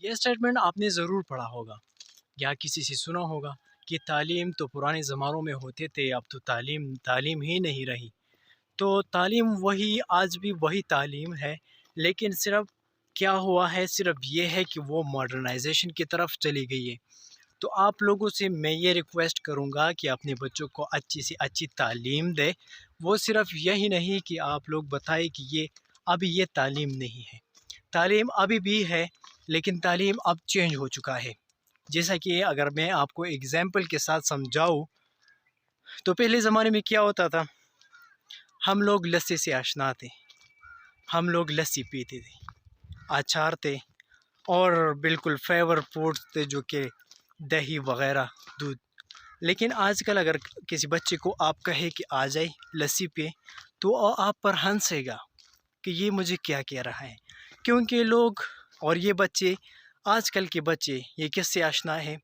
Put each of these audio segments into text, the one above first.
یہ اسٹیٹمنٹ آپ نے ضرور پڑھا ہوگا یا کسی سے سنا ہوگا کہ تعلیم تو پرانے زمانوں میں ہوتے تھے، اب تو تعلیم ہی نہیں رہی۔ تو تعلیم وہی، آج بھی وہی تعلیم ہے، لیکن صرف کیا ہوا ہے، صرف یہ ہے کہ وہ ماڈرنائزیشن کی طرف چلی گئی ہے۔ تو آپ لوگوں سے میں یہ ریکویسٹ کروں گا کہ اپنے بچوں کو اچھی سے اچھی تعلیم دے۔ وہ صرف یہی نہیں کہ آپ لوگ بتائیں کہ یہ تعلیم نہیں ہے، تعلیم ابھی بھی ہے، لیکن تعلیم اب چینج ہو چکا ہے۔ جیسا کہ اگر میں آپ کو ایگزامپل کے ساتھ سمجھاؤں تو پہلے زمانے میں کیا ہوتا تھا، ہم لوگ لسی سے آشنا تھے، ہم لوگ لسی پیتے تھے، اچار تھے، اور بالکل فیور فوڈ تھے جو کہ دہی وغیرہ، دودھ۔ لیکن آج کل اگر کسی بچے کو آپ کہے کہ آ جائے لسی پہ، تو آپ پر ہنسے گا کہ یہ مجھے کیا کہہ رہا ہے، کیونکہ لوگ اور یہ بچے، آج کل کے بچے، یہ کس سے آشنا ہے؟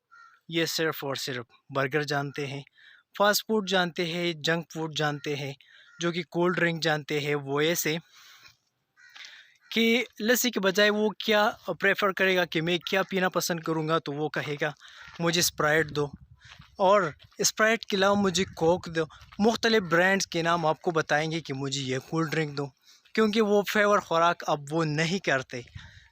یہ صرف اور صرف برگر جانتے ہیں، فاسٹ فوڈ جانتے ہیں، جنک فوڈ جانتے ہیں، جو کہ کولڈ ڈرنک جانتے ہیں۔ وہ ایسے کہ لسی کے بجائے وہ کیا پریفر کرے گا کہ میں کیا پینا پسند کروں گا، تو وہ کہے گا مجھے اسپرائٹ دو، اور اسپرائٹ کے علاوہ مجھے کوک دو۔ مختلف برانڈز کے نام آپ کو بتائیں گے کہ مجھے یہ کولڈ ڈرنک دو، کیونکہ وہ فیور خوراک اب وہ نہیں کرتے۔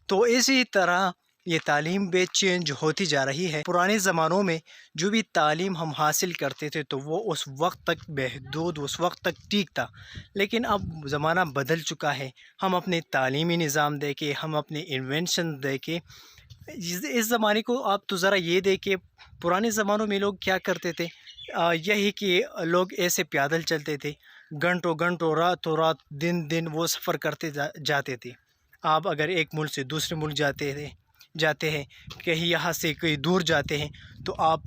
تو اسی طرح یہ تعلیم بھی چینج ہوتی جا رہی ہے۔ پرانے زمانوں میں جو بھی تعلیم ہم حاصل کرتے تھے تو وہ اس وقت تک محدود، اس وقت تک ٹھیک تھا، لیکن اب زمانہ بدل چکا ہے۔ ہم اپنے تعلیمی نظام دے کے، ہم اپنے انوینشن دے کے، اس زمانے کو آپ تو ذرا یہ دیکھیں، پرانے زمانوں میں لوگ کیا کرتے تھے، یہی کہ لوگ ایسے پیدل چلتے تھے، گھنٹوں گھنٹوں، راتوں رات، دن وہ سفر کرتے جاتے تھے۔ آپ اگر ایک ملک سے دوسرے ملک جاتے ہیں، کہیں یہاں سے کہیں دور جاتے ہیں، تو آپ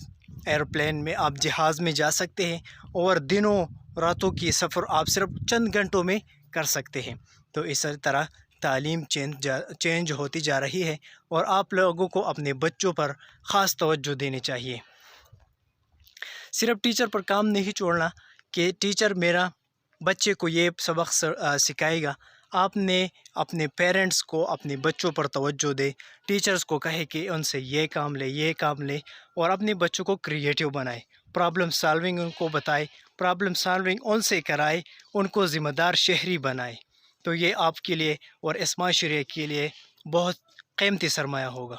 ایروپلین میں، آپ جہاز میں جا سکتے ہیں، اور دنوں راتوں کی سفر آپ صرف چند گھنٹوں میں کر سکتے ہیں۔ تو اس طرح تعلیم چینج ہوتی جا رہی ہے، اور آپ لوگوں کو اپنے بچوں پر خاص توجہ دینی چاہیے۔ صرف ٹیچر پر کام نہیں چھوڑنا کہ ٹیچر میرا بچے کو یہ سبق سکھائے گا۔ آپ نے اپنے پیرنٹس کو اپنے بچوں پر توجہ دے، ٹیچرز کو کہے کہ ان سے یہ کام لے، اور اپنے بچوں کو کریٹیو بنائے، پرابلم سالونگ ان کو بتائے، پرابلم سالونگ ان سے کرائے، ان کو ذمہ دار شہری بنائے۔ تو یہ آپ کے لیے اور اس معاشرے کے لیے بہت قیمتی سرمایہ ہوگا۔